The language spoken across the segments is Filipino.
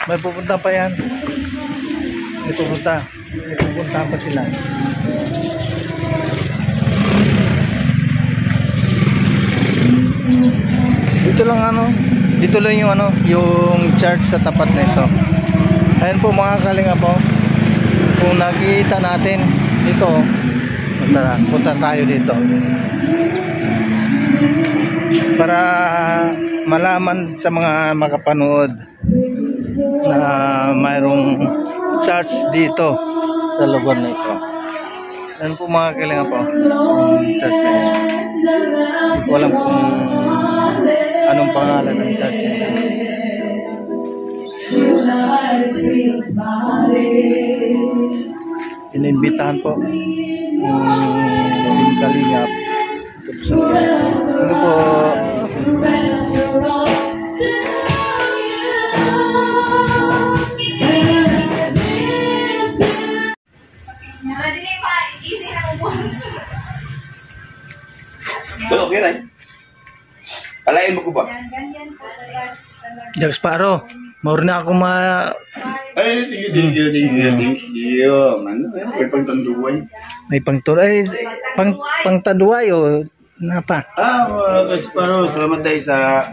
May pupunta pa yan. May pupunta. May pupunta pa sila. Dito lang ano, dito lang yung ano, yung church sa tapat na ito. Ayan po mga kalinga po. Kung nakita natin dito, tara, punta tayo dito. Para malaman sa mga makapanood na mayroong church dito sa lugar na ito. Ayan po mga kalinga po, church na ito. Hindi ko alam kung anong pangalan ng church na ito. Inimbitahan po yung kalingap ito po sa ano po. Okay na. Alain mo ko ba? Jack Sparrow, mauro na ako Ay, sige. Ano, may pangtanduan. may pangturay, pangtaduay o napa. Jack Sparrow, salamat tayo sa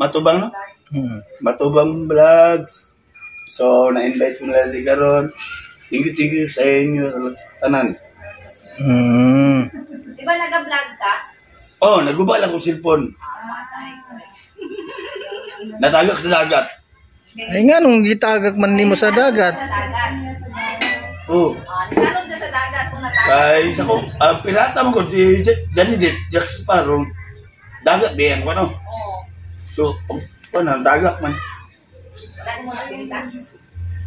Matubang, no? Matubang Vlogs. So, na-invite ko nila di karon. Thank you sa inyo, sa tanan. Di ba nag-vlog ka? Oh, naguba lang ko cellphone. Natagak sa dagat. Ay nga nung gitagak man nimo sa dagat. Sa dagat. Oh. Nasalog siya sa dagat kung natagak. Kay sa ko, pirata mo ko si Johnny Depp, Jack Sparrow. Dagat diyan ko no. Oo. So, ano, dagat man. Wala ko mga pintas.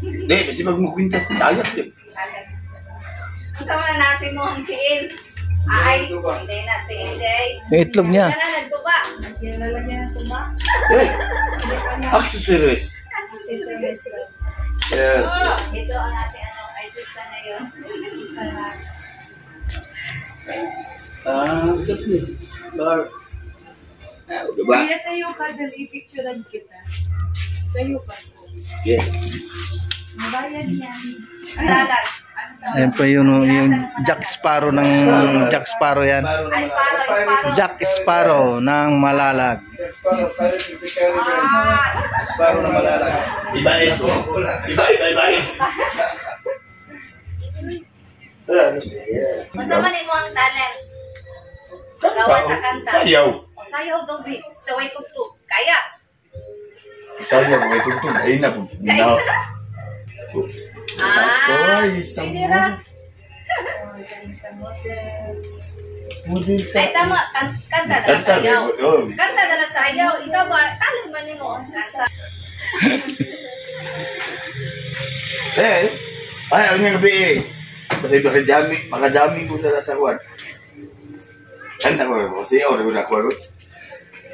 Di, kasi magmukwintas ng dagat din. Dagat. Sa mga nasi mo ang siin. Ay, hindi na, hindi. Yung itlog niya. Wala na, nagtuba. Naglalagyan niya ng tuba. Accessories. Yes. Ito ang ating artista ngayon. Artista na. Ito po. Diba? Kaya tayo ka, i-picturean kita. Tayo ka. Yes. Mabayan yan. Lalag. Ayan pa yung Jack Sparrow ng Jack Sparrow yan. Ay, Sparrow. Jack Sparrow ng Malalag. Sparrow na malalag. Iba ito. Iba. Masama ni mo ang talent. Gawa sa kanta. Sayaw. O, sayaw dobi. Sa way tugtog. Kaya. Sayaw, may tugtog. Ayun na po. Kaya. Pwede ra. Ay, tama. Kanta na lang sayaw. Kanta na lang sayaw. Ikaw ba? Talag man ni mo. Kanta. Ay, ang gabi eh. Kasi makajami ko na sa kwan. Kanta ko, kasi ako na ko.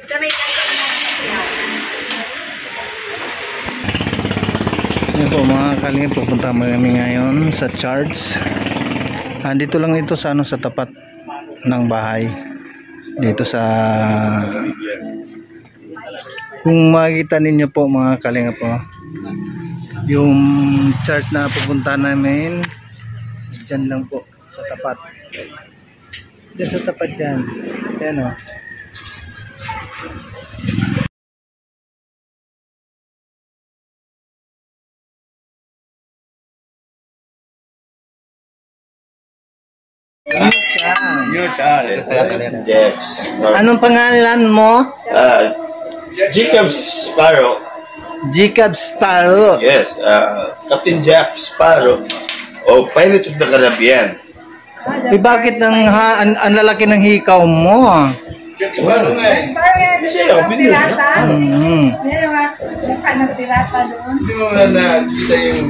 Sa may kanta na sayaw. Yan po mga kalingap, pupunta kami ngayon sa church. Dito lang ito sa ano, sa tapat ng bahay. Dito sa kung makikita ninyo po mga kalingap po, yung church na pupunta namin dyan lang po sa tapat. Dyan sa tapat yan. Yan o. New channel. Yes. Anong pangalan mo? Jacob Sparrow. Jacob Sparrow. Yes. Captain Jack Sparrow. O Pirates of the Caribbean. Bakit ang lalaki ng hikaw mo? Jack Sparrow nga eh. Siya yung pirata. Mm-hmm. Yan yung kanang pirata doon. Hindi mo na nakita yung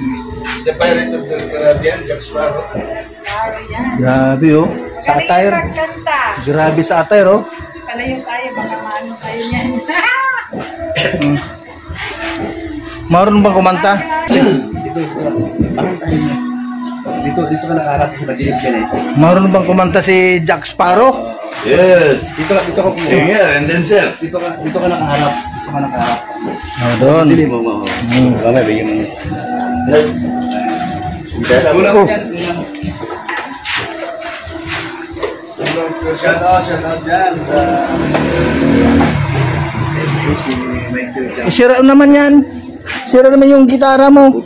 The Pirates of the Caribbean, Jack Sparrow. Grabe oh. Sa attire. Grabe sa attire oh. Kalayo tayo, baka maano tayo niyan. Maroon bang kumanta? Dito ka nakaharap sa madilim yan eh. Maroon bang kumanta si Jack Sparrow? Yes. Dito ka Stay here and then sir. Dito ka nakaharap. Dito ka nakaharap. Oh, doon. Dili mo mo. Mamaya bigyan mo. Ulam yan. Shout out dyan sa... Sira naman yan. Sira naman yung gitara mo.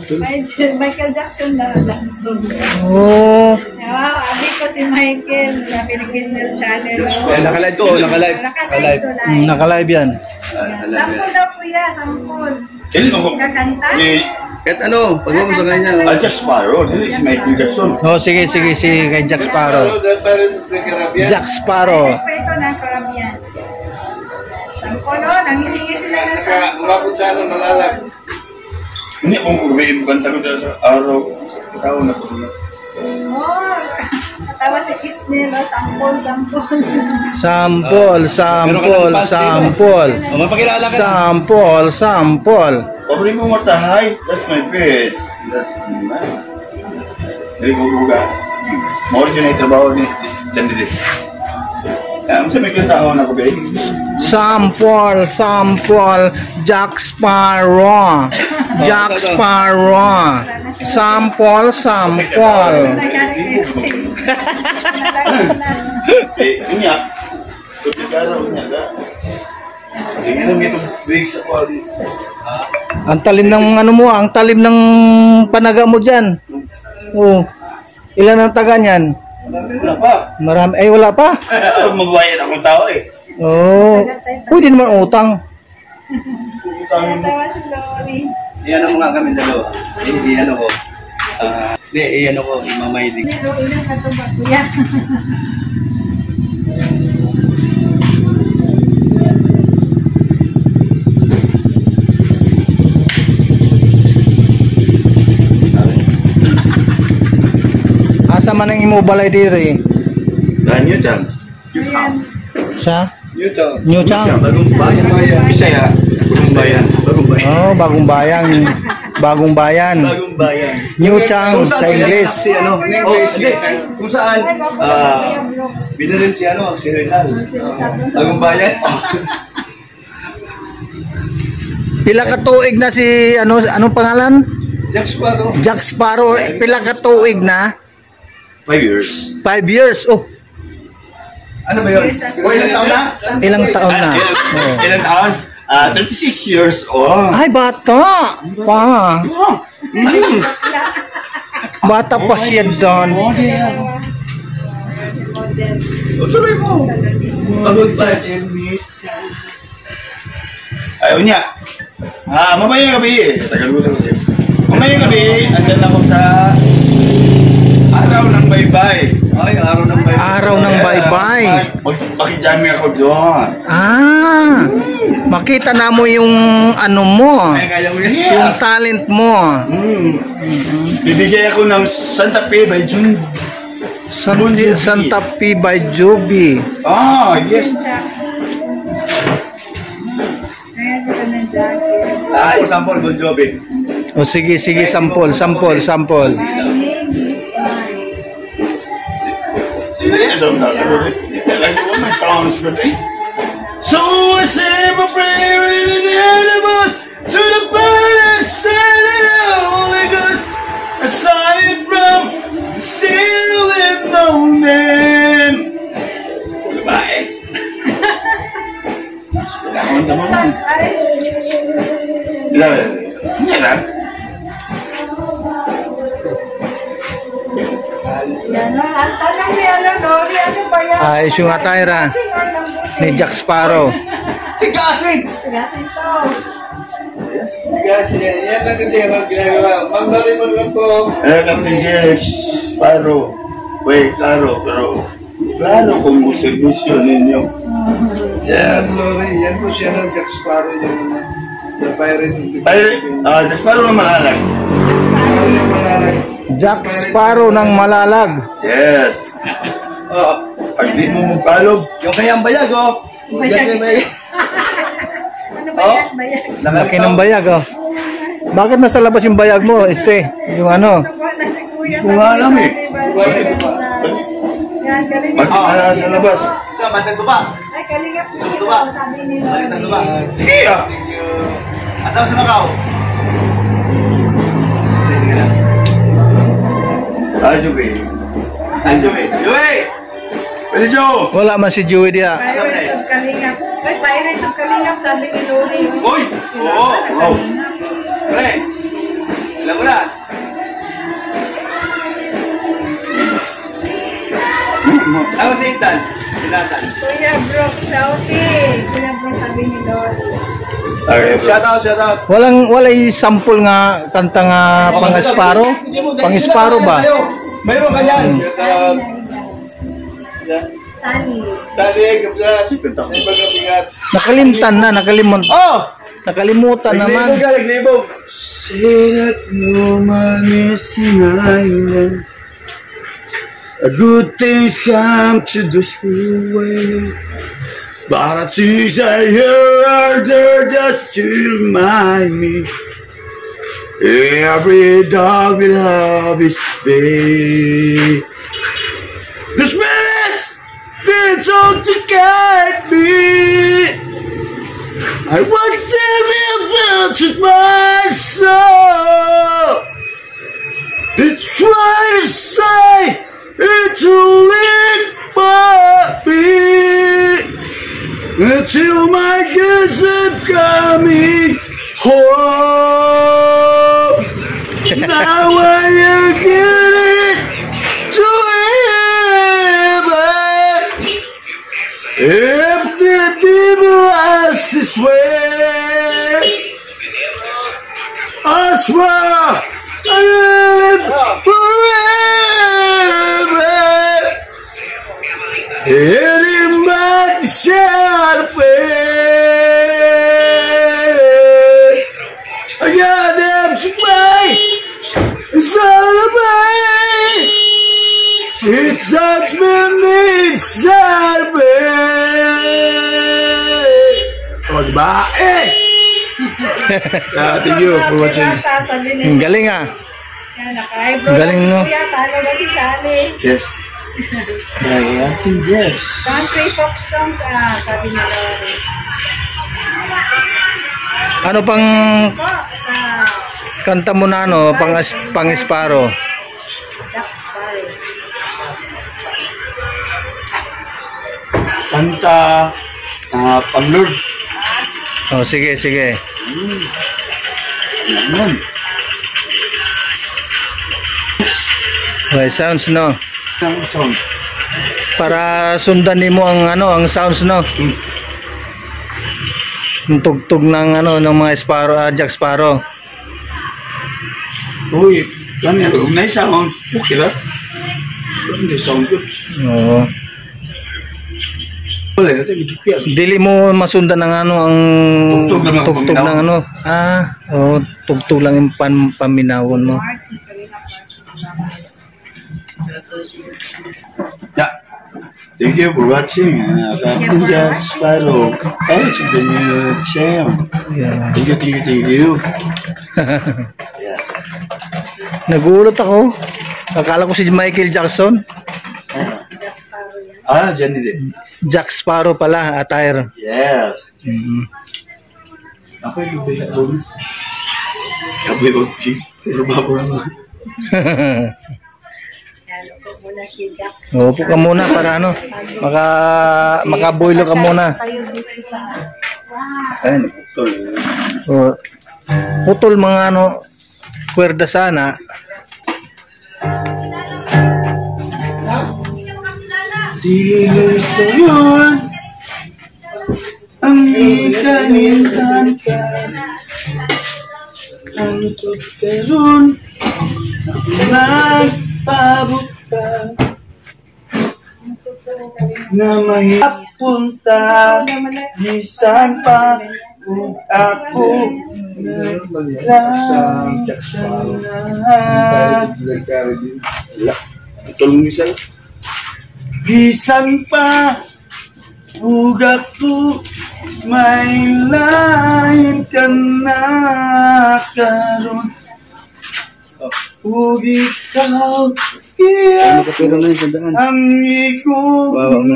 Michael Jackson na Jackson. Oh. Abi ko si Michael na pinag-business channel. Nakalive to, nakalive. Nakalive yan. Sampol daw kuya, sampol. Hindi mo ko. Kakanta? Kahit ano, pag mo sa kanya. Jack Sparrow. Hindi si Michael Jackson. Oh, sige, kay Jack Sparrow. Jack Sparrow. Pa ito na Caribbean. Sampol o, nangihingi sila ng sampol. Umabot sa ano, malalag. Hindi kung kurbain mo kanta ko dyan sa araw. Sa taon na ko. Oh, katawa si Kisnel, sampol. Sampol. O, mapakilala ka na. Sampol. Offer mo more hi. That's my face. That's nice. Hindi ko buga. More yun ay trabaho ni Candidate. Ang sa may tao na ko ba? Sampol. Jack Sparrow. Sampol. Unya. Kutsigara unya ka. Tingnan mo itong big sa quality. Ang talim ng ano mo, ang talim ng panaga mo diyan. Oh. Ilan ang taga niyan? Wala pa. Marami wala pa. Magbayad akong tao eh. Oh. Pwede naman utang. Katawa si Lori. Iyan mo nga kami dalawa. Iyan ko. Iyan ko, mamahilig. Hindi, Lori na katubag kuya. Asa man ang imo balay diri? Ganyo dyan. Sa Newton. New Town. Bagong bayan. Bisaya. Bagong bayan. Oh, bagong bayan. Bagong bayan. New Town sa English. Si ano? Kung saan? Binarin si ano? Si Rizal. Bagong bayan. Pila ka tuig na si anong pangalan? Jack Sparrow. Jack Sparrow. Pila ka tuig na? 5 years. 5 years. Oh, Ano ba yun? O ilang taon na? ilang taon na? Oh. Ilan taon? 36 years old. Ay, bata pa. Bata pa siya doon. Tuloy mo. Bagong bayan. Ayaw niya. Mamayang gabi eh. Tagalog ko. Mamayang gabi, andyan ako sa araw ng baybay. Ay, araw ng bayan. Araw ng baybay. Pakijami ako doon. Ah, makita na mo yung ano mo. Ay, kaya mo yan. Yung talent mo. Bibigay ako ng Santa Fe by June. Santa Fe by Joby. Yes. Ayan, ito ng jacket. Sample, Bon Jovi. O sige, sample. My name is Mike. Sounds good. So I say my prayer in the animals to the birds and the Holy Ghost. I saw it from still with no name. Goodbye. Yan, ang tanong ni Lori, ano ba yan? Ayos yung attire ni Jack Sparrow. Tigasin! Tigasin to. Kasi yan lang kasi ang ginagawa. Magdali mo lang po. Captain Jack Sparrow. Wait, klaro, klaro kung servisyo ninyo. Yes. Sorry, yan po siya ng Jack Sparrow yung the pirate. Jack Sparrow na malalag. Jack Sparrow ng Malalag. Yes. Pag di mo magpalog, Yung kayang bayag, oh. Diyan yung bayag. Ano ba yan? Bayan? Laki ng bayag, oh. Bakit nasa labas yung bayag mo, este? Yung ano? Nakuha na si Kuya. Kung alam eh. Yan, galing. magkakala sa labas. Sa Sa batang tuba. Ay, kalingap Sa nila. tuba. Sabi nila. Baliktad tuba. Sige ah. Asawa si Macau. Sige na. Joey. Joey! Pwede Joe! Wala man si Joey dia. Pirates of Kalingap. Ay, Pirates of Kalingap, sabi ni Lori. Uy! Oo! Oo! Pre! Alam mo na! Ako si Intan. Inatan. Kuya Brooke, shouting. Kuya Brooke, sabi ni Lori. Shout out! Walay sample nga kanta nga pang-esparo. Pang-esparo ba? Mayroon ka yan! Sunny. Nakalimtan na, nakalimutan. Oh! Nakalimutan naman. Naglibog! Silat mo man is an island. Good things come to the school way. But the things I hear are there just to remind me. Every dog will have his day. The spirits out to guide me. I want them to my soul. They try to say it's too late for me. Until my kids are coming home. Now I get it to heaven. If the devil has his way, I swear I live forever. Hitting back the shadow way. I got them way. It's all about. It's judgment inside me. Oh, diba? Thank you for watching. Sabi ni Ang galing ah. Yan, naka-eyebrow. Galing, no? Kuya, talo ba si Sally? Yes. Yes. Country folk songs, sabi ni Lori. Ano pang Po, sa kanta mo na ano, pang-esparo? Jack Sparrow. Kanta pang-Lord. Oh, sige, sige. Yan. Okay, sounds no. Ang sound. Para sundan nimo ang ano, ang sounds no. Yung tugtog ng ano ng mga Sparrow, Jack Sparrow. Uy, yan yan. Nice sound. Okay lang. Hindi sound good. Oo. Wala, ito yung kaya. Dili mo masundan ng ano ang Tugtog lang ang tugtog ng ano. Oh, tugtog lang yung paminawon mo. Yeah. Thank you for watching. Captain Jack Sparrow. Out of the new channel. Yeah. Thank you. Yeah. Nagulat ako. Akala ko si Michael Jackson. Dyan din. Jack Sparrow pala, attire. Yes. Ako yung bisa ko. Kaboy mag-pig. Pero bago naman. Yan, upo muna si Jack. Upo ka muna para ano, makaboilo ka muna. Tayo dito sa... Ay, naputol. O, putol mga ano, kwerda sana. Di sa'yo ang ikanintan ka. Ang pagkaroon nagpabot ka na mahirap punta bisan pa kung ako naglang tulong isa bisan pa ugat ko may lain ka na karon ug ikaw Kaya Nakapiro na yung sandaan. ang ikumaon.